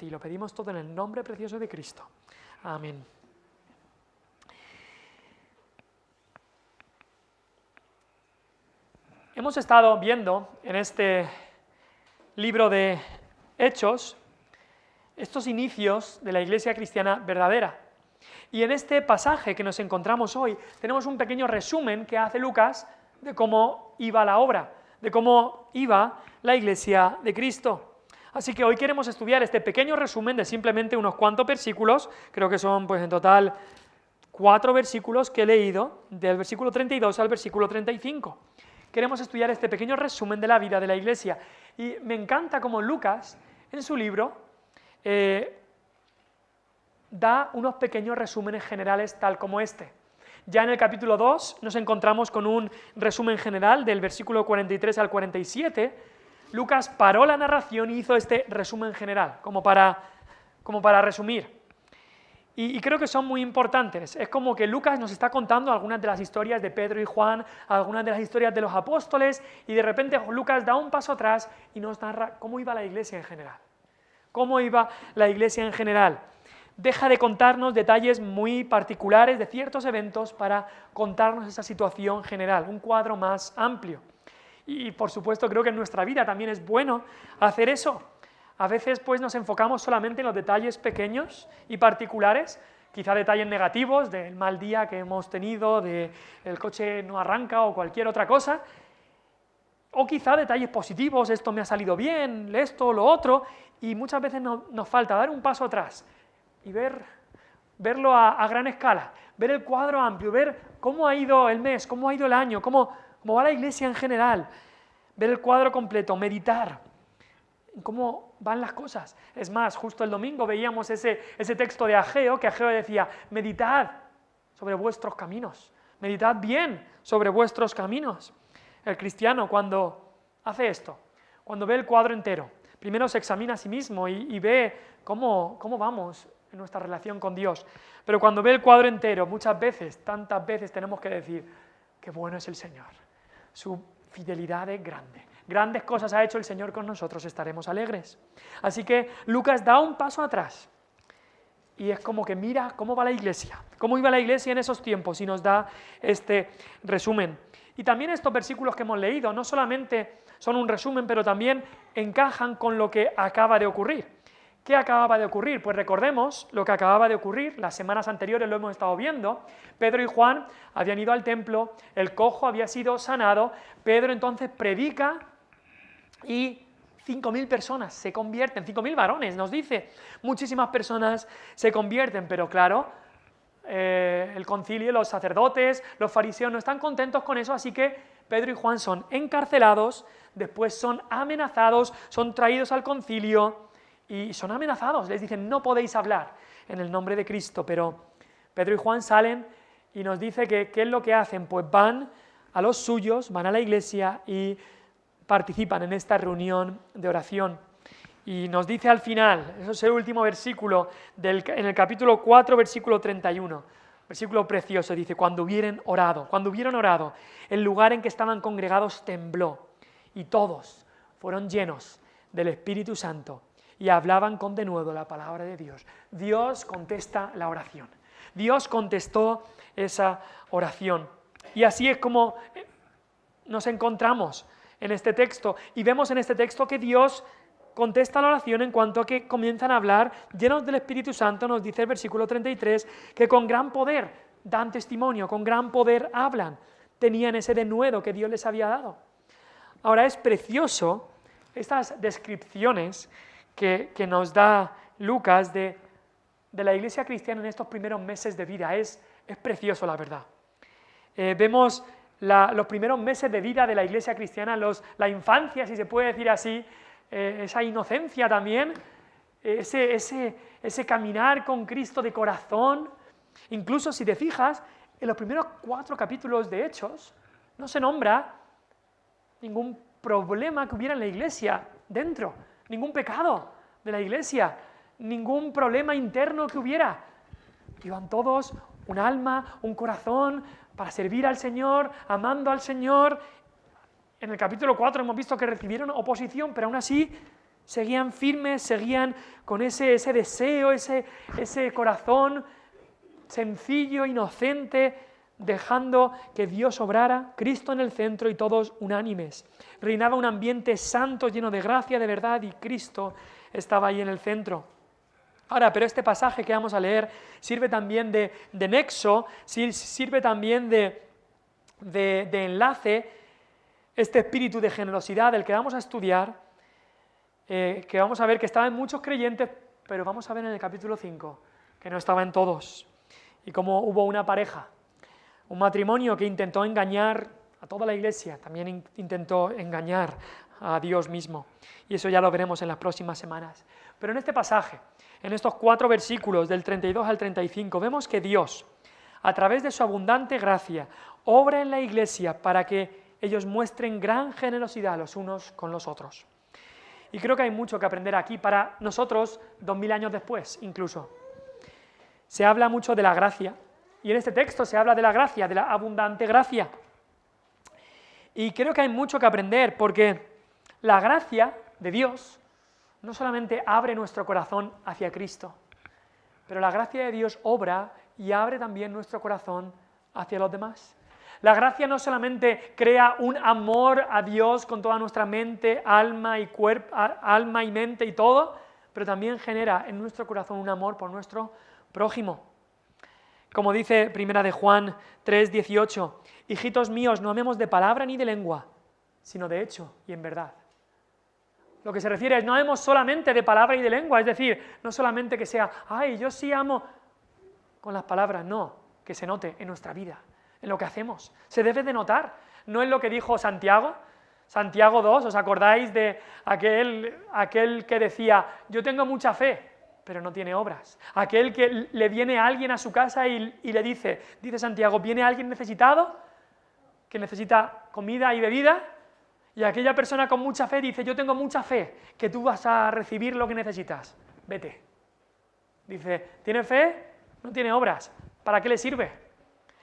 Y lo pedimos todo en el nombre precioso de Cristo. Amén. Hemos estado viendo en este libro de Hechos estos inicios de la iglesia cristiana verdadera. Y en este pasaje que nos encontramos hoy tenemos un pequeño resumen que hace Lucas de cómo iba la obra, de cómo iba la iglesia de Cristo. Así que hoy queremos estudiar este pequeño resumen de simplemente unos cuantos versículos, creo que son pues en total 4 versículos que he leído, del versículo 32 al versículo 35. Queremos estudiar este pequeño resumen de la vida de la iglesia. Y me encanta cómo Lucas, en su libro, da unos pequeños resúmenes generales tal como este. Ya en el capítulo 2 nos encontramos con un resumen general del versículo 43 al 47, Lucas paró la narración y hizo este resumen general, como para resumir. Y creo que son muy importantes. Es como que Lucas nos está contando algunas de las historias de Pedro y Juan, algunas de las historias de los apóstoles, y de repente Lucas da un paso atrás y nos narra cómo iba la iglesia en general. Cómo iba la iglesia en general. Deja de contarnos detalles muy particulares de ciertos eventos para contarnos esa situación general, un cuadro más amplio. Y por supuesto creo que en nuestra vida también es bueno hacer eso. A veces pues nos enfocamos solamente en los detalles pequeños y particulares, quizá detalles negativos del mal día que hemos tenido, de el coche no arranca o cualquier otra cosa, o quizá detalles positivos, esto me ha salido bien, esto, lo otro, y muchas veces nos falta dar un paso atrás y verlo a gran escala, ver el cuadro amplio, ver cómo ha ido el mes, cómo ha ido el año, cómo va la iglesia en general, ver el cuadro completo, meditar en cómo van las cosas. Es más, justo el domingo veíamos ese texto de Ageo, que Ageo decía, meditad sobre vuestros caminos, meditad bien sobre vuestros caminos. El cristiano cuando hace esto, cuando ve el cuadro entero, primero se examina a sí mismo y ve cómo vamos en nuestra relación con Dios, pero cuando ve el cuadro entero, muchas veces, tantas veces tenemos que decir, qué bueno es el Señor. Su fidelidad es grande. Grandes cosas ha hecho el Señor con nosotros, estaremos alegres. Así que Lucas da un paso atrás y es como que mira cómo va la iglesia, cómo iba la iglesia en esos tiempos y nos da este resumen. Y también estos versículos que hemos leído no solamente son un resumen, pero también encajan con lo que acaba de ocurrir. ¿Qué acababa de ocurrir? Pues recordemos lo que acababa de ocurrir, las semanas anteriores lo hemos estado viendo. Pedro y Juan habían ido al templo, el cojo había sido sanado, Pedro entonces predica y 5.000 personas se convierten, 5.000 varones nos dice, muchísimas personas se convierten, pero claro, el concilio, los sacerdotes, los fariseos no están contentos con eso, así que Pedro y Juan son encarcelados, después son amenazados, son traídos al concilio, y son amenazados, les dicen, no podéis hablar en el nombre de Cristo, pero Pedro y Juan salen y nos dice que ¿qué es lo que hacen? Pues van a los suyos, van a la iglesia y participan en esta reunión de oración. Y nos dice al final, eso es el último versículo, en el capítulo 4, versículo 31, versículo precioso, dice, cuando hubieron orado, el lugar en que estaban congregados tembló, y todos fueron llenos del Espíritu Santo, y hablaban con denuedo la palabra de Dios. Dios contesta la oración. Dios contestó esa oración. Y así es como nos encontramos en este texto. Y vemos en este texto que Dios contesta la oración en cuanto a que comienzan a hablar, llenos del Espíritu Santo, nos dice el versículo 33, que con gran poder dan testimonio, con gran poder hablan. Tenían ese denuedo que Dios les había dado. Ahora es precioso estas descripciones que nos da Lucas de la iglesia cristiana en estos primeros meses de vida. Es precioso, la verdad. Vemos los primeros meses de vida de la iglesia cristiana, la infancia, si se puede decir así, esa inocencia también, ese caminar con Cristo de corazón. Incluso si te fijas, en los primeros 4 capítulos de Hechos no se nombra ningún problema que hubiera en la iglesia dentro, ningún pecado de la iglesia, ningún problema interno que hubiera. Iban todos un alma, un corazón para servir al Señor, amando al Señor. En el capítulo 4 hemos visto que recibieron oposición, pero aún así seguían firmes, seguían con ese deseo, ese corazón sencillo, inocente, dejando que Dios obrara, Cristo en el centro y todos unánimes. Reinaba un ambiente santo, lleno de gracia, de verdad, y Cristo estaba ahí en el centro. Ahora, pero este pasaje que vamos a leer sirve también de nexo, sirve también de enlace, este espíritu de generosidad del que vamos a estudiar, que vamos a ver que estaba en muchos creyentes, pero vamos a ver en el capítulo 5 que no estaba en todos. Y como hubo una pareja, un matrimonio que intentó engañar a toda la iglesia, también intentó engañar a Dios mismo. Y eso ya lo veremos en las próximas semanas. Pero en este pasaje, en estos 4 versículos del 32 al 35, vemos que Dios, a través de su abundante gracia, obra en la iglesia para que ellos muestren gran generosidad los unos con los otros. Y creo que hay mucho que aprender aquí para nosotros 2000 años después, incluso. Se habla mucho de la gracia, y en este texto se habla de la gracia, de la abundante gracia. Y creo que hay mucho que aprender, porque la gracia de Dios no solamente abre nuestro corazón hacia Cristo, pero la gracia de Dios obra y abre también nuestro corazón hacia los demás. La gracia no solamente crea un amor a Dios con toda nuestra mente, alma y mente y todo, pero también genera en nuestro corazón un amor por nuestro prójimo. Como dice 1 de Juan 3:18, hijitos míos, no amemos de palabra ni de lengua, sino de hecho y en verdad. Lo que se refiere es, no amemos solamente de palabra y de lengua, es decir, no solamente que sea, ay, yo sí amo con las palabras, no, que se note en nuestra vida, en lo que hacemos. Se debe de notar, no es lo que dijo Santiago 2, ¿os acordáis de aquel que decía, yo tengo mucha fe, pero no tiene obras? Aquel que le viene alguien a su casa y le dice Santiago, viene alguien necesitado, que necesita comida y bebida, y aquella persona con mucha fe dice, yo tengo mucha fe, que tú vas a recibir lo que necesitas, vete. Dice, ¿tiene fe? No tiene obras. ¿Para qué le sirve?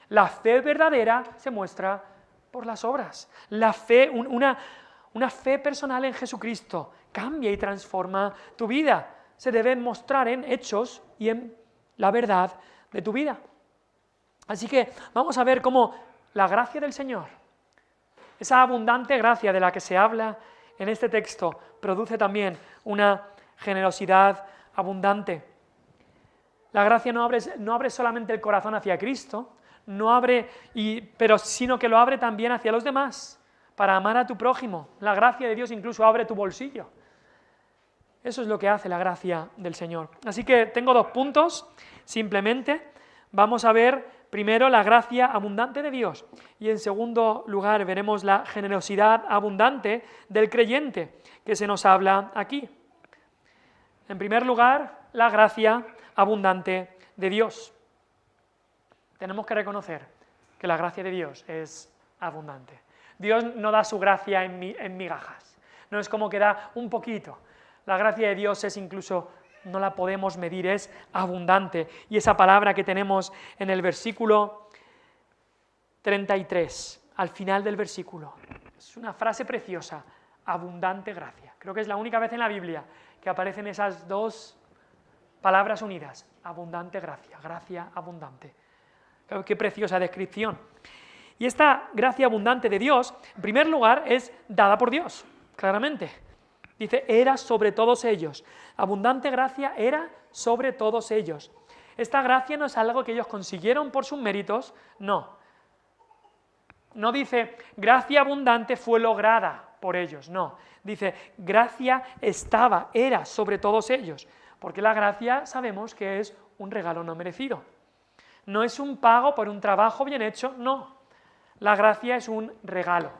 La fe verdadera se muestra por las obras. La fe, una fe personal en Jesucristo, cambia y transforma tu vida. Se debe mostrar en hechos y en la verdad de tu vida. Así que vamos a ver cómo la gracia del Señor, esa abundante gracia de la que se habla en este texto, produce también una generosidad abundante. La gracia no abre solamente el corazón hacia Cristo, sino que lo abre también hacia los demás, para amar a tu prójimo. La gracia de Dios incluso abre tu bolsillo. Eso es lo que hace la gracia del Señor. Así que tengo 2 puntos, simplemente. Vamos a ver primero la gracia abundante de Dios y en segundo lugar veremos la generosidad abundante del creyente que se nos habla aquí. En primer lugar, la gracia abundante de Dios. Tenemos que reconocer que la gracia de Dios es abundante. Dios no da su gracia en migajas, no es como que da un poquito. La gracia de Dios es incluso, no la podemos medir, es abundante. Y esa palabra que tenemos en el versículo 33, al final del versículo, es una frase preciosa, abundante gracia. Creo que es la única vez en la Biblia que aparecen esas 2 palabras unidas, abundante gracia, gracia abundante. Qué preciosa descripción. Y esta gracia abundante de Dios, en primer lugar, es dada por Dios, claramente. Dice, era sobre todos ellos. Abundante gracia era sobre todos ellos. Esta gracia no es algo que ellos consiguieron por sus méritos, no. No dice, gracia abundante fue lograda por ellos, no. Dice, gracia era sobre todos ellos. Porque la gracia sabemos que es un regalo no merecido. No es un pago por un trabajo bien hecho, no. La gracia es un regalo.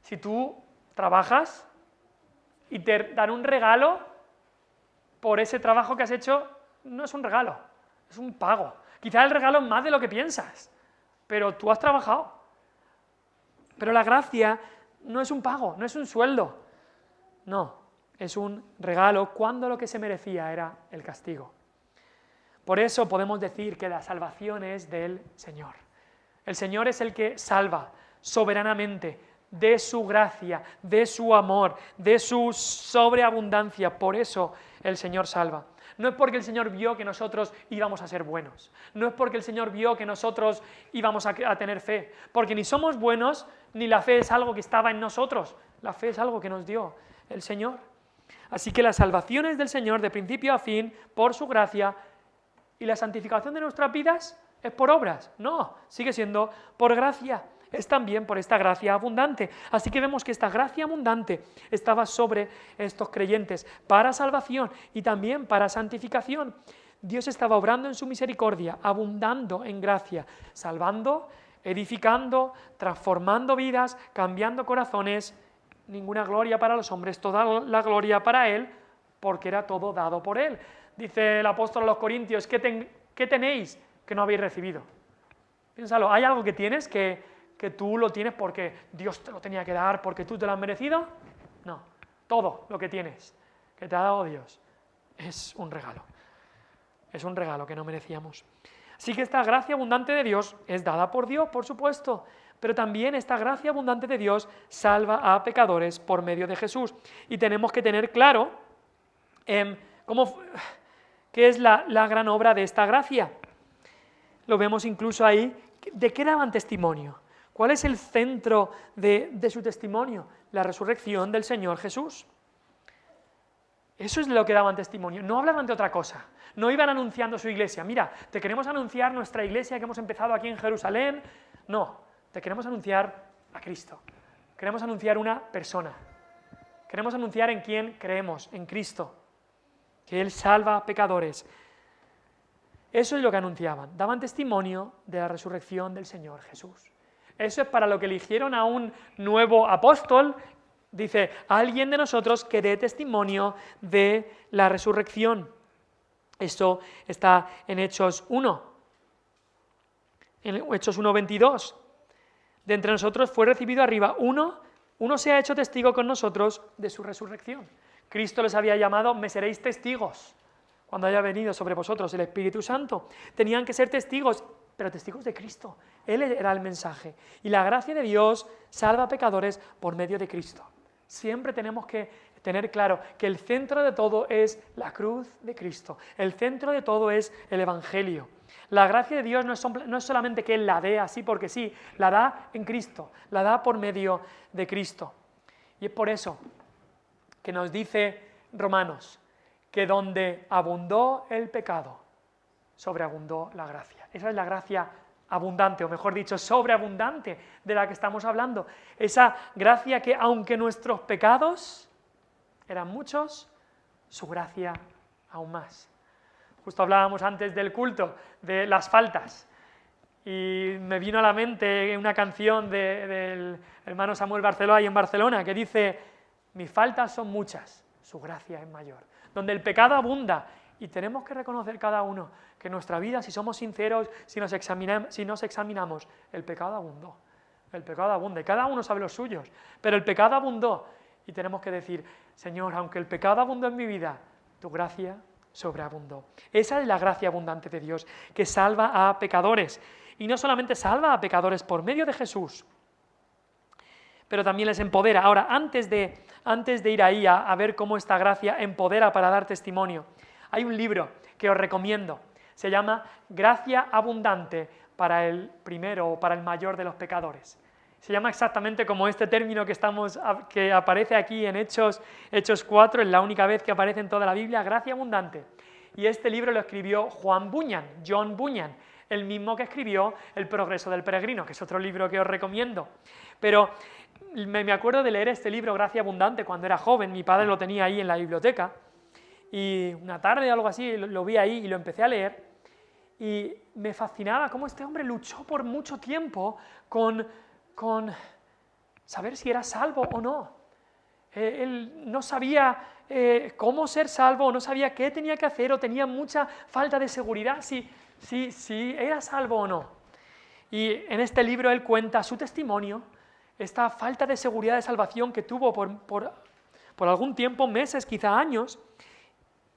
Si tú trabajas y te dan un regalo por ese trabajo que has hecho, no es un regalo, es un pago. Quizás el regalo es más de lo que piensas, pero tú has trabajado. Pero la gracia no es un pago, no es un sueldo, no, es un regalo cuando lo que se merecía era el castigo. Por eso podemos decir que la salvación es del Señor. El Señor es el que salva soberanamente, de su gracia, de su amor, de su sobreabundancia. Por eso el Señor salva. No es porque el Señor vio que nosotros íbamos a ser buenos. No es porque el Señor vio que nosotros íbamos a tener fe. Porque ni somos buenos, ni la fe es algo que estaba en nosotros. La fe es algo que nos dio el Señor. Así que la salvación es del Señor de principio a fin, por su gracia, y la santificación de nuestras vidas es por obras. No, sigue siendo por gracia. Es también por esta gracia abundante. Así que vemos que esta gracia abundante estaba sobre estos creyentes para salvación y también para santificación. Dios estaba obrando en su misericordia, abundando en gracia, salvando, edificando, transformando vidas, cambiando corazones. Ninguna gloria para los hombres, toda la gloria para Él, porque era todo dado por Él. Dice el apóstol a los Corintios, ¿qué tenéis que no habéis recibido? Piénsalo, ¿hay algo que tienes que tú lo tienes porque Dios te lo tenía que dar, porque tú te lo has merecido? No, todo lo que tienes, que te ha dado Dios, es un regalo. Es un regalo que no merecíamos. Así que esta gracia abundante de Dios es dada por Dios, por supuesto, pero también esta gracia abundante de Dios salva a pecadores por medio de Jesús. Y tenemos que tener claro qué es la gran obra de esta gracia. Lo vemos incluso ahí. ¿De qué daban testimonio? ¿Cuál es el centro de su testimonio? La resurrección del Señor Jesús. Eso es de lo que daban testimonio. No hablaban de otra cosa. No iban anunciando su iglesia. Mira, te queremos anunciar nuestra iglesia que hemos empezado aquí en Jerusalén. No, te queremos anunciar a Cristo. Queremos anunciar una persona. Queremos anunciar en quién creemos, en Cristo. Que Él salva a pecadores. Eso es lo que anunciaban. Daban testimonio de la resurrección del Señor Jesús. Eso es para lo que eligieron a un nuevo apóstol. Dice, alguien de nosotros que dé testimonio de la resurrección. Esto está en Hechos 1. En Hechos 1:22. De entre nosotros fue recibido arriba uno se ha hecho testigo con nosotros de su resurrección. Cristo les había llamado, me seréis testigos cuando haya venido sobre vosotros el Espíritu Santo. Tenían que ser testigos, pero testigos de Cristo. Él era el mensaje. Y la gracia de Dios salva a pecadores por medio de Cristo. Siempre tenemos que tener claro que el centro de todo es la cruz de Cristo. El centro de todo es el Evangelio. La gracia de Dios no es solamente que Él la dé así porque sí, la da en Cristo, la da por medio de Cristo. Y es por eso que nos dice Romanos, que donde abundó el pecado, sobreabundó la gracia. Esa es la gracia abundante, o mejor dicho, sobreabundante de la que estamos hablando. Esa gracia que, aunque nuestros pecados eran muchos, su gracia aún más. Justo hablábamos antes del culto, de las faltas, y me vino a la mente una canción del hermano Samuel Barceló ahí en Barcelona, que dice, mis faltas son muchas, su gracia es mayor. Donde el pecado abunda, y tenemos que reconocer cada uno que en nuestra vida, si somos sinceros, si nos examinamos, el pecado abundó. El pecado abunda, y cada uno sabe los suyos, pero el pecado abundó, y tenemos que decir, Señor, aunque el pecado abundó en mi vida, tu gracia sobreabundó. Esa es la gracia abundante de Dios, que salva a pecadores. Y no solamente salva a pecadores por medio de Jesús, pero también les empodera. Ahora, antes de ir ahí a ver cómo esta gracia empodera para dar testimonio, hay un libro que os recomiendo. Se llama Gracia abundante para el primero o para el mayor de los pecadores. Se llama exactamente como este término que aparece aquí en Hechos 4, es la única vez que aparece en toda la Biblia, gracia abundante. Y este libro lo escribió John Bunyan, el mismo que escribió El progreso del peregrino, que es otro libro que os recomiendo. Pero me acuerdo de leer este libro, Gracia abundante, cuando era joven. Mi padre lo tenía ahí en la biblioteca. Y una tarde o algo así lo vi ahí y lo empecé a leer. Y me fascinaba cómo este hombre luchó por mucho tiempo con saber si era salvo o no. Él no sabía cómo ser salvo, o no sabía qué tenía que hacer, o tenía mucha falta de seguridad si era salvo o no. Y en este libro él cuenta su testimonio, esta falta de seguridad de salvación que tuvo por algún tiempo, meses, quizá años,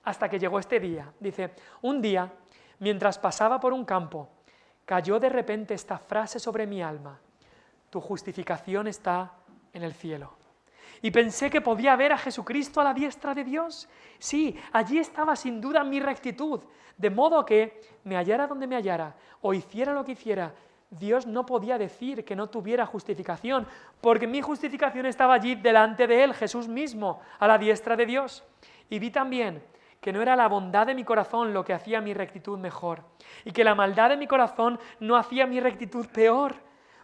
hasta que llegó este día. Dice, un día, mientras pasaba por un campo, cayó de repente esta frase sobre mi alma: tu justificación está en el cielo. Y pensé que podía ver a Jesucristo a la diestra de Dios. Sí, allí estaba sin duda mi rectitud, de modo que me hallara donde me hallara, o hiciera lo que hiciera, Dios no podía decir que no tuviera justificación, porque mi justificación estaba allí delante de Él, Jesús mismo, a la diestra de Dios. Y vi también que no era la bondad de mi corazón lo que hacía mi rectitud mejor, y que la maldad de mi corazón no hacía mi rectitud peor,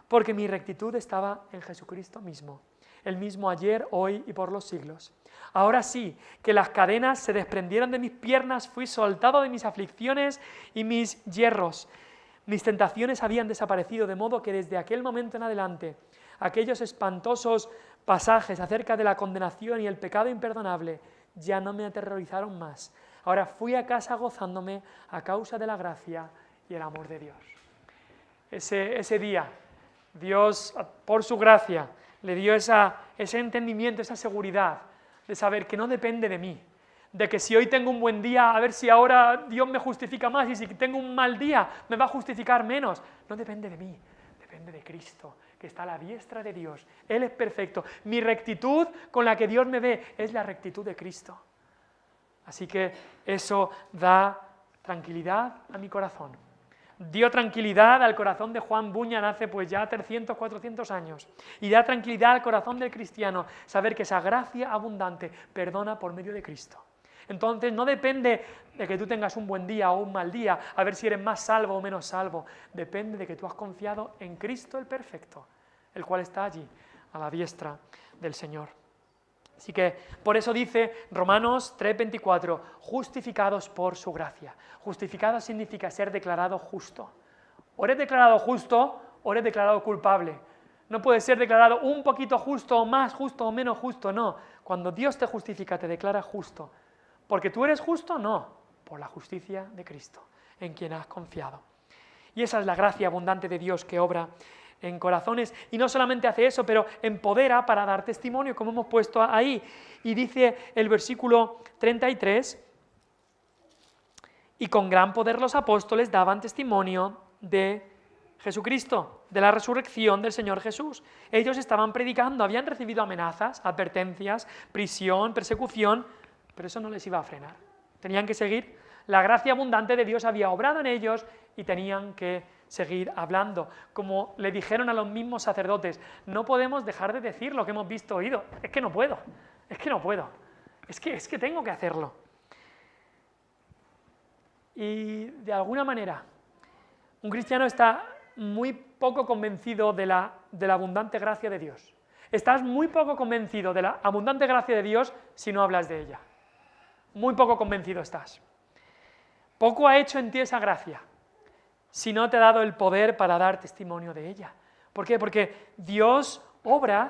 porque mi rectitud estaba en Jesucristo mismo, el mismo ayer, hoy y por los siglos. Ahora sí, que las cadenas se desprendieron de mis piernas, fui soltado de mis aflicciones y mis hierros. Mis tentaciones habían desaparecido, de modo que desde aquel momento en adelante, aquellos espantosos pasajes acerca de la condenación y el pecado imperdonable ya no me aterrorizaron más. Ahora fui a casa gozándome a causa de la gracia y el amor de Dios. Ese día, Dios, por su gracia, le dio ese entendimiento, esa seguridad de saber que no depende de mí, de que si hoy tengo un buen día, a ver si ahora Dios me justifica más, y si tengo un mal día, me va a justificar menos. No depende de mí, depende de Cristo, que está a la diestra de Dios. Él es perfecto. Mi rectitud con la que Dios me ve es la rectitud de Cristo. Así que eso da tranquilidad a mi corazón. Dio tranquilidad al corazón de Juan Bunyan hace pues ya 300, 400 años. Y da tranquilidad al corazón del cristiano saber que esa gracia abundante perdona por medio de Cristo. Entonces no depende de que tú tengas un buen día o un mal día, a ver si eres más salvo o menos salvo. Depende de que tú has confiado en Cristo el perfecto, el cual está allí, a la diestra del Señor. Así que por eso dice Romanos 3:24, justificados por su gracia. Justificado significa ser declarado justo. O eres declarado justo o eres declarado culpable. No puedes ser declarado un poquito justo o más justo o menos justo, no. Cuando Dios te justifica, te declara justo. ¿Porque tú eres justo? No, por la justicia de Cristo, en quien has confiado. Y esa es la gracia abundante de Dios que obra en corazones, y no solamente hace eso, pero empodera para dar testimonio, como hemos puesto ahí. Y dice el versículo 33, y con gran poder los apóstoles daban testimonio de Jesucristo, de la resurrección del Señor Jesús. Ellos estaban predicando, habían recibido amenazas, advertencias, prisión, persecución, pero eso no les iba a frenar. Tenían que seguir. La gracia abundante de Dios había obrado en ellos y tenían que seguir hablando. Como le dijeron a los mismos sacerdotes, no podemos dejar de decir lo que hemos visto, oído. Es que no puedo, es que tengo que hacerlo. Y de alguna manera, un cristiano está muy poco convencido de la abundante gracia de Dios. Estás muy poco convencido de la abundante gracia de Dios si no hablas de ella. Muy poco convencido estás. Poco ha hecho en ti esa gracia si no te ha dado el poder para dar testimonio de ella. ¿Por qué? Porque Dios obra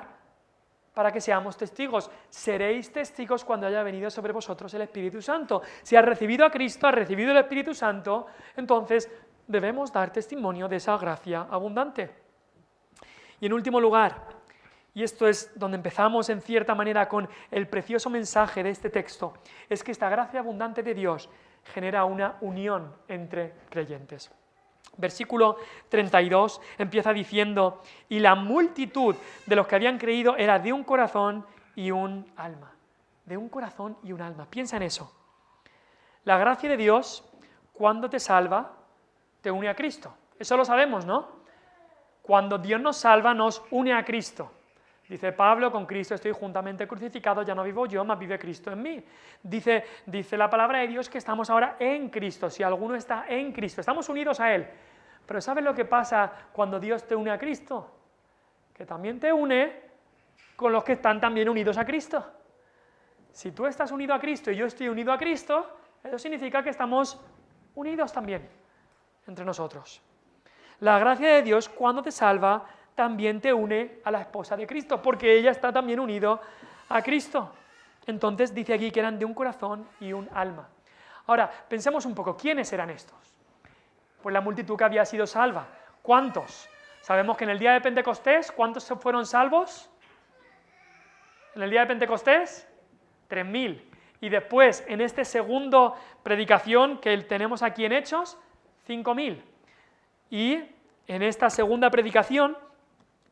para que seamos testigos. Seréis testigos cuando haya venido sobre vosotros el Espíritu Santo. Si has recibido a Cristo, has recibido el Espíritu Santo, entonces debemos dar testimonio de esa gracia abundante. Y en último lugar, y esto es donde empezamos en cierta manera con el precioso mensaje de este texto, es que esta gracia abundante de Dios genera una unión entre creyentes. Versículo 32 empieza diciendo, y la multitud de los que habían creído era de un corazón y un alma. De un corazón y un alma. Piensa en eso. La gracia de Dios, cuando te salva, te une a Cristo. Eso lo sabemos, ¿no? Cuando Dios nos salva, nos une a Cristo. Dice Pablo, con Cristo estoy juntamente crucificado, ya no vivo yo, mas vive Cristo en mí. Dice la palabra de Dios que estamos ahora en Cristo, si alguno está en Cristo, estamos unidos a Él. Pero ¿sabes lo que pasa cuando Dios te une a Cristo? Que también te une con los que están también unidos a Cristo. Si tú estás unido a Cristo y yo estoy unido a Cristo, eso significa que estamos unidos también entre nosotros. La gracia de Dios, cuando te salva, también te une a la esposa de Cristo, porque ella está también unido a Cristo. Entonces dice aquí que eran de un corazón y un alma. Ahora, pensemos un poco, ¿quiénes eran estos? Pues la multitud que había sido salva. ¿Cuántos? Sabemos que en el día de Pentecostés, ¿cuántos fueron salvos? En el día de Pentecostés, 3.000. Y después, en esta segunda predicación que tenemos aquí en Hechos, 5.000. Y en esta segunda predicación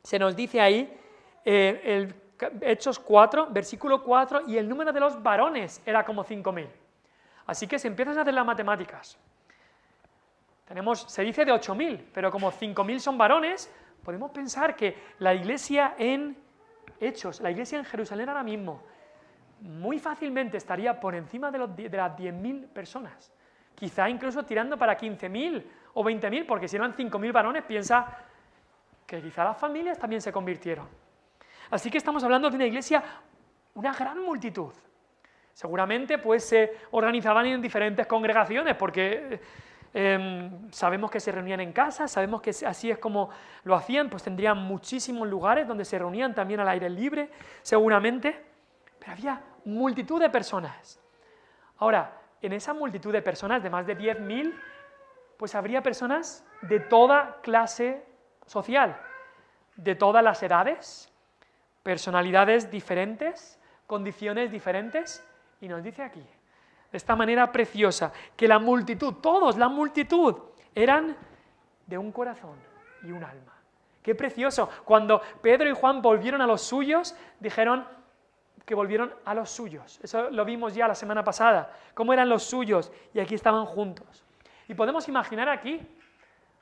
se nos dice ahí Hechos 4, versículo 4, y el número de los varones era como 5.000. Así que si empiezas a hacer las matemáticas, se dice de 8.000, pero como 5.000 son varones, podemos pensar que la iglesia en Hechos, la iglesia en Jerusalén ahora mismo, muy fácilmente estaría por encima de las 10.000 personas. Quizá incluso tirando para 15.000 o 20.000, porque si eran 5.000 varones, piensa que quizá las familias también se convirtieron. Así que estamos hablando de una iglesia, una gran multitud. Seguramente pues se organizaban en diferentes congregaciones, porque sabemos que se reunían en casa, sabemos que así es como lo hacían, pues tendrían muchísimos lugares donde se reunían también al aire libre, seguramente, pero había multitud de personas. Ahora, en esa multitud de personas, de más de 10.000, pues habría personas de toda clase social, de todas las edades, personalidades diferentes, condiciones diferentes, y nos dice aquí, de esta manera preciosa, que la multitud, todos, la multitud, eran de un corazón y un alma. ¡Qué precioso! Cuando Pedro y Juan volvieron a los suyos, dijeron que volvieron a los suyos. Eso lo vimos ya la semana pasada, cómo eran los suyos, y aquí estaban juntos. Y podemos imaginar aquí,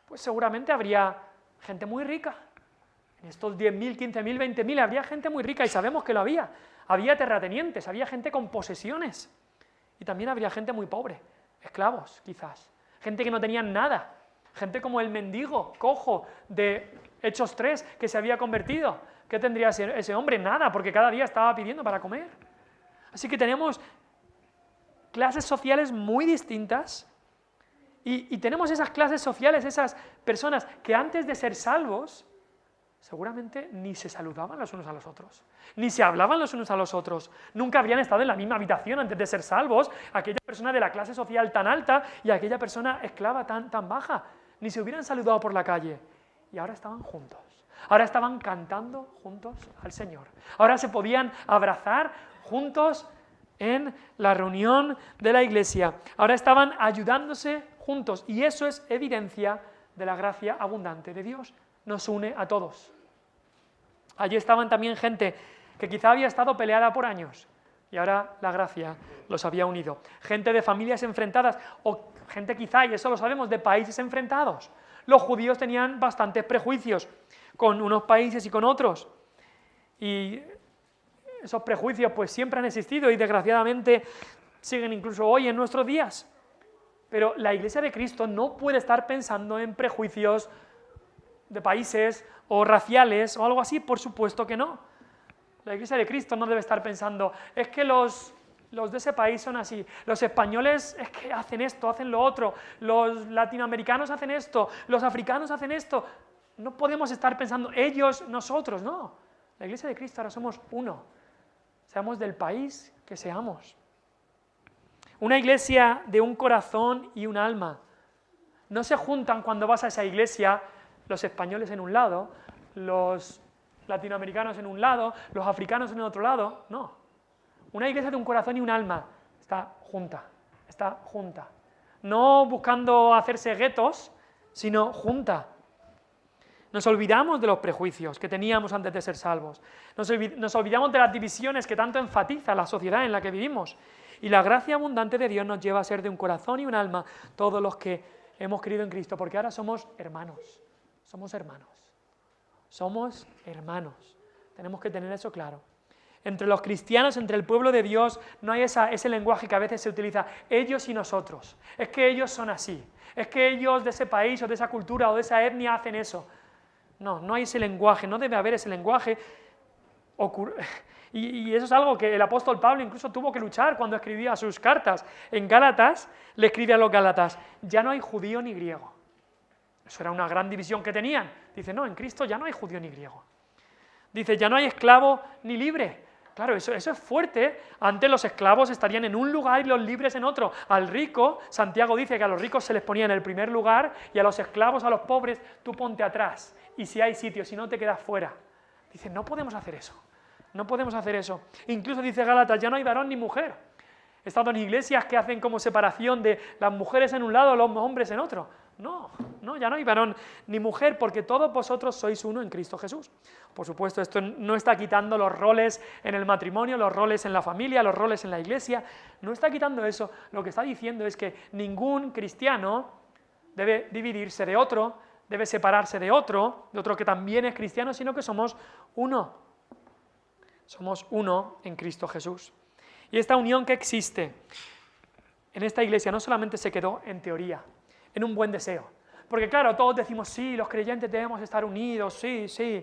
pues seguramente habría gente muy rica. En estos 10.000, 15.000, 20.000 habría gente muy rica, y sabemos que lo había. Había terratenientes, había gente con posesiones. Y también habría gente muy pobre, esclavos quizás, gente que no tenían nada, gente como el mendigo cojo de Hechos 3 que se había convertido. ¿Qué tendría ese hombre? Nada, porque cada día estaba pidiendo para comer. Así que tenemos clases sociales muy distintas y tenemos esas clases sociales, esas personas que antes de ser salvos seguramente ni se saludaban los unos a los otros, ni se hablaban los unos a los otros, nunca habrían estado en la misma habitación antes de ser salvos, aquella persona de la clase social tan alta y aquella persona esclava tan baja, ni se hubieran saludado por la calle, y ahora estaban juntos, ahora estaban cantando juntos al Señor, ahora se podían abrazar juntos en la reunión de la iglesia, ahora estaban ayudándose juntos, y eso es evidencia de la gracia abundante de Dios. Nos une a todos. Allí estaban también gente que quizá había estado peleada por años y ahora la gracia los había unido. Gente de familias enfrentadas o gente quizá, y eso lo sabemos, de países enfrentados. Los judíos tenían bastantes prejuicios con unos países y con otros. Y esos prejuicios pues siempre han existido y desgraciadamente siguen incluso hoy en nuestros días. Pero la Iglesia de Cristo no puede estar pensando en prejuicios de países o raciales o algo así, por supuesto que no. La Iglesia de Cristo no debe estar pensando, es que los de ese país son así, los españoles es que hacen esto, hacen lo otro, los latinoamericanos hacen esto, los africanos hacen esto. No podemos estar pensando ellos, nosotros, no. La Iglesia de Cristo ahora somos uno, seamos del país que seamos. Una iglesia de un corazón y un alma. No se juntan cuando vas a esa iglesia los españoles en un lado, los latinoamericanos en un lado, los africanos en el otro lado, no. Una iglesia de un corazón y un alma está junta. No buscando hacerse guetos, sino junta. Nos olvidamos de los prejuicios que teníamos antes de ser salvos. Nos olvidamos de las divisiones que tanto enfatiza la sociedad en la que vivimos. Y la gracia abundante de Dios nos lleva a ser de un corazón y un alma todos los que hemos creído en Cristo, porque ahora somos hermanos. Somos hermanos. Tenemos que tener eso claro. Entre los cristianos, entre el pueblo de Dios, no hay ese lenguaje que a veces se utiliza, ellos y nosotros. Es que ellos son así. Es que ellos de ese país o de esa cultura o de esa etnia hacen eso. No hay ese lenguaje, no debe haber ese lenguaje. Y eso es algo que el apóstol Pablo incluso tuvo que luchar cuando escribía sus cartas. En Gálatas, le escribe a los Gálatas, ya no hay judío ni griego. Eso era una gran división que tenían. Dice, no, en Cristo ya no hay judío ni griego. Dice, ya no hay esclavo ni libre. Claro, eso es fuerte. Antes los esclavos estarían en un lugar y los libres en otro. Al rico, Santiago dice que a los ricos se les ponía en el primer lugar y a los esclavos, a los pobres, tú ponte atrás. Y si hay sitio, si no te quedas fuera. Dice, no podemos hacer eso. No podemos hacer eso. Incluso dice Gálatas, ya no hay varón ni mujer. He estado en iglesias que hacen como separación de las mujeres en un lado, los hombres en otro. No, no, ya no hay varón ni mujer, porque todos vosotros sois uno en Cristo Jesús. Por supuesto, esto no está quitando los roles en el matrimonio, los roles en la familia, los roles en la iglesia, no está quitando eso. Lo que está diciendo es que ningún cristiano debe dividirse de otro, debe separarse de otro que también es cristiano, sino que somos uno. Somos uno en Cristo Jesús. Y esta unión que existe en esta iglesia no solamente se quedó en teoría, en un buen deseo. Porque claro, todos decimos, sí, los creyentes debemos estar unidos, sí, sí.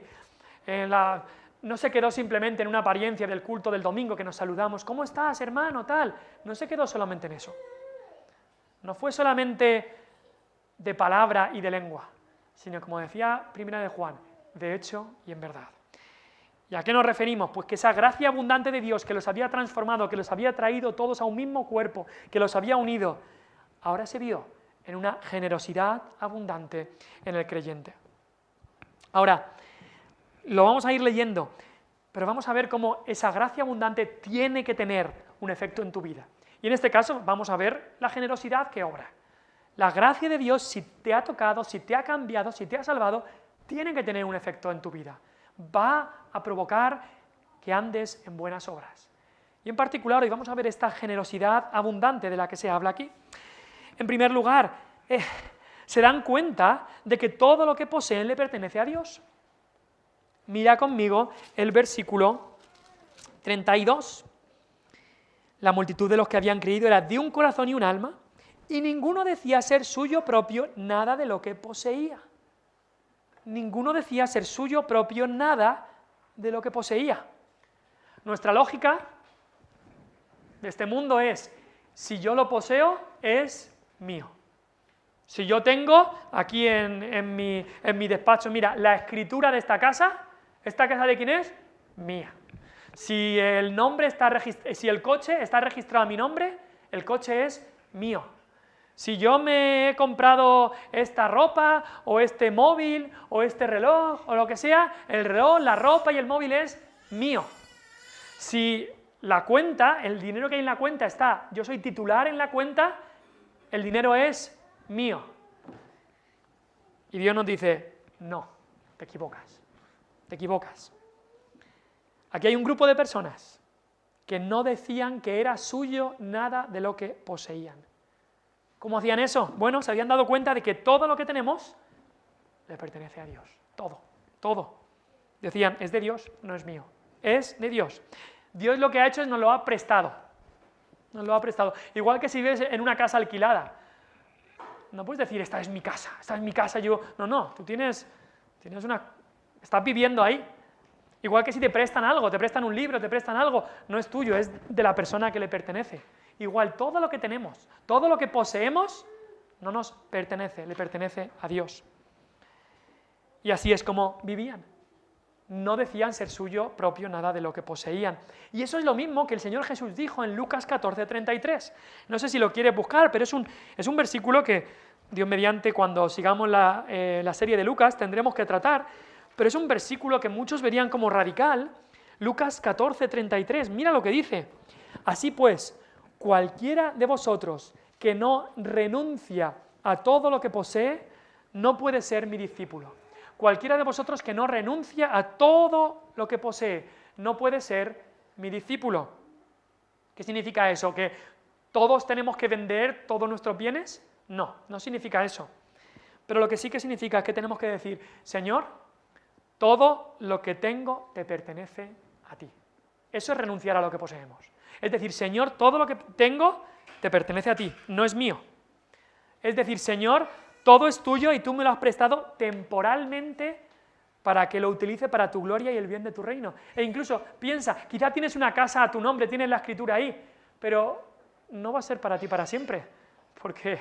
No se quedó simplemente en una apariencia del culto del domingo que nos saludamos, ¿cómo estás, hermano? Tal. No se quedó solamente en eso. No fue solamente de palabra y de lengua, sino como decía Primera de Juan, de hecho y en verdad. ¿Y a qué nos referimos? Pues que esa gracia abundante de Dios que los había transformado, que los había traído todos a un mismo cuerpo, que los había unido, ahora se vio en una generosidad abundante en el creyente. Ahora, lo vamos a ir leyendo, pero vamos a ver cómo esa gracia abundante tiene que tener un efecto en tu vida. Y en este caso vamos a ver la generosidad que obra. La gracia de Dios, si te ha tocado, si te ha cambiado, si te ha salvado, tiene que tener un efecto en tu vida. Va a provocar que andes en buenas obras. Y en particular hoy vamos a ver esta generosidad abundante de la que se habla aquí. En primer lugar, se dan cuenta de que todo lo que poseen le pertenece a Dios. Mira conmigo el versículo 32. La multitud de los que habían creído era de un corazón y un alma, y ninguno decía ser suyo propio nada de lo que poseía. Ninguno decía ser suyo propio nada de lo que poseía. Nuestra lógica de este mundo es, si yo lo poseo, es mío. Si yo tengo aquí en mi despacho, mira, la escritura de esta casa ¿de quién es? Mía. Si el coche está registrado a mi nombre, el coche es mío. Si yo me he comprado esta ropa, o este móvil, o este reloj, o lo que sea, el reloj, la ropa y el móvil es mío. Si la cuenta, el dinero que hay en la cuenta está, yo soy titular en la cuenta, el dinero es mío. Y Dios nos dice, no, te equivocas, te equivocas. Aquí hay un grupo de personas que no decían que era suyo nada de lo que poseían. ¿Cómo hacían eso? Bueno, se habían dado cuenta de que todo lo que tenemos le pertenece a Dios. Todo, todo. Decían, es de Dios, no es mío. Es de Dios. Dios lo que ha hecho es nos lo ha prestado. Nos lo ha prestado. Igual que si vives en una casa alquilada. No puedes decir, esta es mi casa, yo... No, tú tienes estás viviendo ahí. Igual que si te prestan algo, te prestan un libro, te prestan algo, no es tuyo, es de la persona que le pertenece. Igual, todo lo que tenemos, todo lo que poseemos, no nos pertenece, le pertenece a Dios. Y así es como vivían. No decían ser suyo propio nada de lo que poseían. Y eso es lo mismo que el Señor Jesús dijo en Lucas 14:33. No sé si lo quieres buscar, pero es un versículo que Dios mediante, cuando sigamos la serie de Lucas, tendremos que tratar. Pero es un versículo que muchos verían como radical. Lucas 14:33, mira lo que dice. Así pues, cualquiera de vosotros que no renuncia a todo lo que posee, no puede ser mi discípulo. Cualquiera de vosotros que no renuncia a todo lo que posee, no puede ser mi discípulo. ¿Qué significa eso? ¿Que todos tenemos que vender todos nuestros bienes? No, no significa eso. Pero lo que sí que significa es que tenemos que decir, Señor, todo lo que tengo te pertenece a ti. Eso es renunciar a lo que poseemos. Es decir, Señor, todo lo que tengo te pertenece a ti, no es mío. Es decir, Señor, todo es tuyo y tú me lo has prestado temporalmente para que lo utilice para tu gloria y el bien de tu reino. E incluso, piensa, quizá tienes una casa a tu nombre, tienes la escritura ahí, pero no va a ser para ti para siempre, porque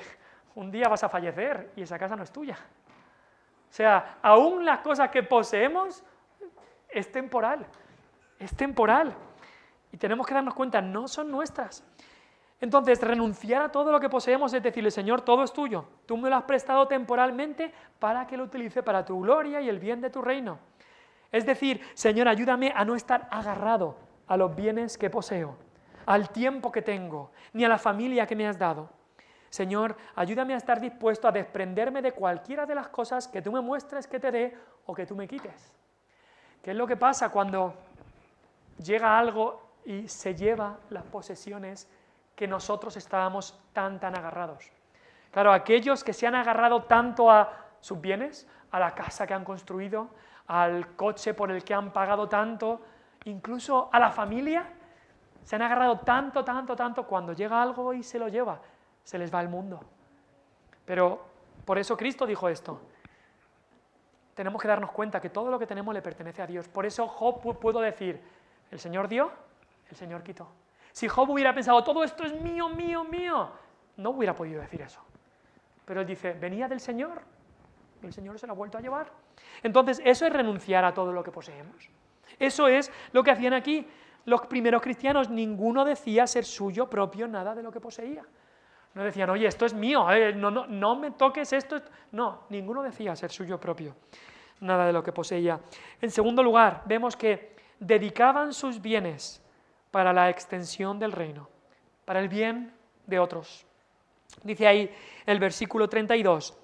un día vas a fallecer y esa casa no es tuya. O sea, aún las cosas que poseemos es temporal. Y tenemos que darnos cuenta, no son nuestras. Entonces, renunciar a todo lo que poseemos es decirle, Señor, todo es tuyo. Tú me lo has prestado temporalmente para que lo utilice para tu gloria y el bien de tu reino. Es decir, Señor, ayúdame a no estar agarrado a los bienes que poseo, al tiempo que tengo, ni a la familia que me has dado, Señor, ayúdame a estar dispuesto a desprenderme de cualquiera de las cosas que tú me muestres que te dé o que tú me quites. ¿Qué es lo que pasa cuando llega algo y se lleva las posesiones que nosotros estábamos tan agarrados? Claro, aquellos que se han agarrado tanto a sus bienes, a la casa que han construido, al coche por el que han pagado tanto, incluso a la familia, se han agarrado tanto, cuando llega algo y se lo lleva, se les va el mundo. Pero por eso Cristo dijo esto. Tenemos que darnos cuenta que todo lo que tenemos le pertenece a Dios. Por eso Job pudo decir, el Señor dio, el Señor quitó. Si Job hubiera pensado, todo esto es mío, no hubiera podido decir eso. Pero él dice, venía del Señor, y el Señor se lo ha vuelto a llevar. Entonces, eso es renunciar a todo lo que poseemos. Eso es lo que hacían aquí los primeros cristianos. Ninguno decía ser suyo propio nada de lo que poseía. No decían, oye, esto es mío, no me toques esto. No, ninguno decía ser suyo propio nada de lo que poseía. En segundo lugar, vemos que dedicaban sus bienes para la extensión del reino, para el bien de otros. Dice ahí el versículo 32,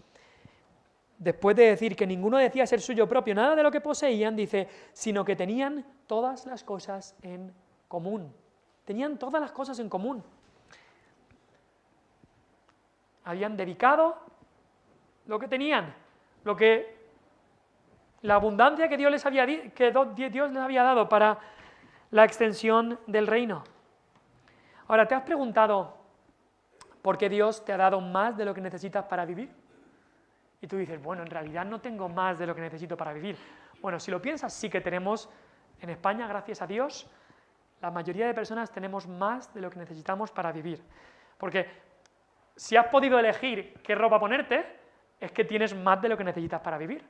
después de decir que ninguno decía ser suyo propio nada de lo que poseían, dice, sino que tenían todas las cosas en común. Tenían todas las cosas en común. Habían dedicado lo que tenían, la abundancia que Dios les había dado para la extensión del reino. Ahora, ¿te has preguntado por qué Dios te ha dado más de lo que necesitas para vivir? Y tú dices, bueno, en realidad no tengo más de lo que necesito para vivir. Bueno, si lo piensas, sí que tenemos, en España, gracias a Dios, la mayoría de personas tenemos más de lo que necesitamos para vivir. Porque si has podido elegir qué ropa ponerte, es que tienes más de lo que necesitas para vivir.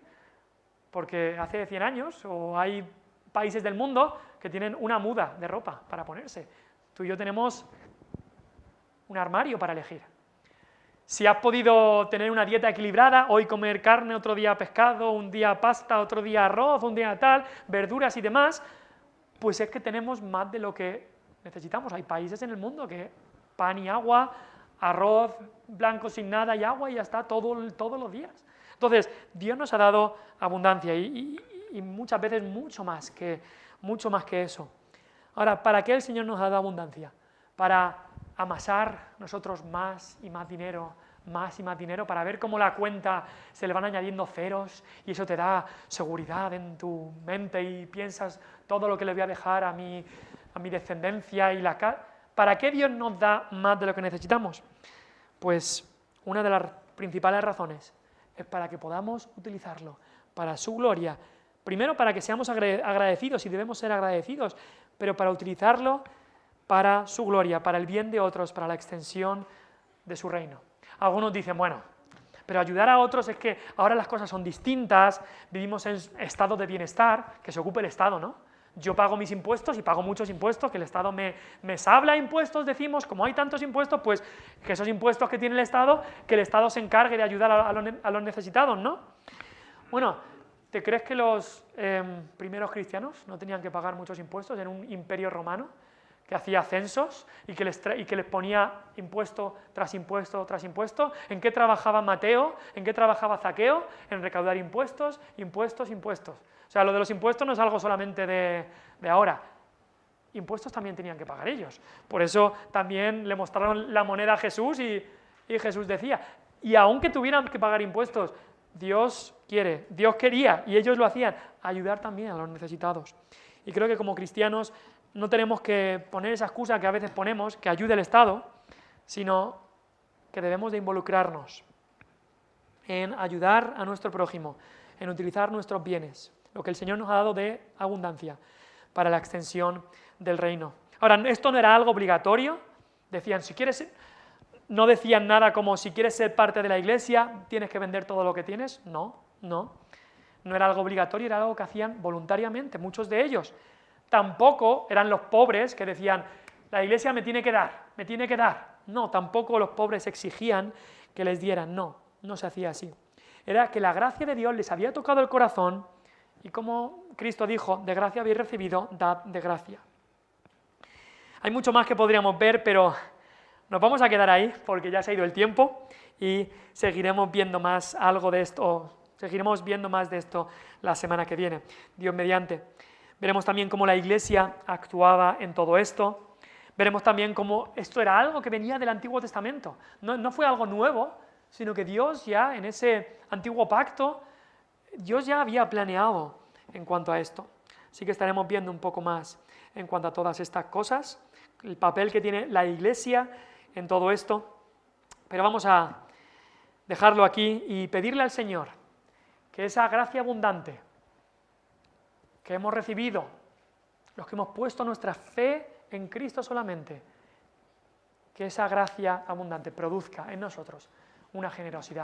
Porque hace 100 años, o hay países del mundo que tienen una muda de ropa para ponerse. Tú y yo tenemos un armario para elegir. Si has podido tener una dieta equilibrada, hoy comer carne, otro día pescado, un día pasta, otro día arroz, un día tal, verduras y demás, pues es que tenemos más de lo que necesitamos. Hay países en el mundo que pan y agua, arroz blanco sin nada y agua y ya está todos los días. Entonces, Dios nos ha dado abundancia y muchas veces mucho más que eso. Ahora, ¿para qué el Señor nos ha dado abundancia? Para amasar nosotros más y más dinero, para ver cómo la cuenta se le van añadiendo ceros y eso te da seguridad en tu mente y piensas todo lo que le voy a dejar a mi descendencia y la casa. ¿Para qué Dios nos da más de lo que necesitamos? Pues una de las principales razones es para que podamos utilizarlo para su gloria. Primero, para que seamos agradecidos, y debemos ser agradecidos, pero para utilizarlo para su gloria, para el bien de otros, para la extensión de su reino. Algunos dicen, bueno, pero ayudar a otros es que ahora las cosas son distintas, vivimos en estado de bienestar, que se ocupe el Estado, ¿no? Yo pago mis impuestos y pago muchos impuestos, que el Estado me sabla impuestos, decimos, como hay tantos impuestos, pues que esos impuestos que tiene el Estado, que el Estado se encargue de ayudar a los necesitados, ¿no? Bueno, ¿te crees que los primeros cristianos no tenían que pagar muchos impuestos en un imperio romano que hacía censos y que les ponía impuesto tras impuesto tras impuesto? ¿En qué trabajaba Mateo? ¿En qué trabajaba Zaqueo? En recaudar impuestos. O sea, lo de los impuestos no es algo solamente de ahora. Impuestos también tenían que pagar ellos. Por eso también le mostraron la moneda a Jesús y Jesús decía, y aunque tuvieran que pagar impuestos, Dios quería, y ellos lo hacían, ayudar también a los necesitados. Y creo que como cristianos no tenemos que poner esa excusa que a veces ponemos, que ayude el Estado, sino que debemos de involucrarnos en ayudar a nuestro prójimo, en utilizar nuestros bienes, lo que el Señor nos ha dado de abundancia para la extensión del reino. Ahora, esto no era algo obligatorio, decían, no decían nada como, si quieres ser parte de la iglesia, tienes que vender todo lo que tienes. No era algo obligatorio, era algo que hacían voluntariamente, muchos de ellos. Tampoco eran los pobres que decían, la iglesia me tiene que dar. No, tampoco los pobres exigían que les dieran, no se hacía así. Era que la gracia de Dios les había tocado el corazón y como Cristo dijo, de gracia habéis recibido, dad de gracia. Hay mucho más que podríamos ver, pero Nos vamos a quedar ahí porque ya se ha ido el tiempo y seguiremos viendo más algo de esto, seguiremos viendo más de esto la semana que viene, Dios mediante. Veremos también cómo la Iglesia actuaba en todo esto. Veremos también cómo esto era algo que venía del Antiguo Testamento. No fue algo nuevo, sino que Dios ya en ese antiguo pacto, Dios ya había planeado en cuanto a esto. Así que estaremos viendo un poco más en cuanto a todas estas cosas, el papel que tiene la Iglesia en todo esto. Pero vamos a dejarlo aquí y pedirle al Señor que esa gracia abundante que hemos recibido, los que hemos puesto nuestra fe en Cristo solamente, que esa gracia abundante produzca en nosotros una generosidad.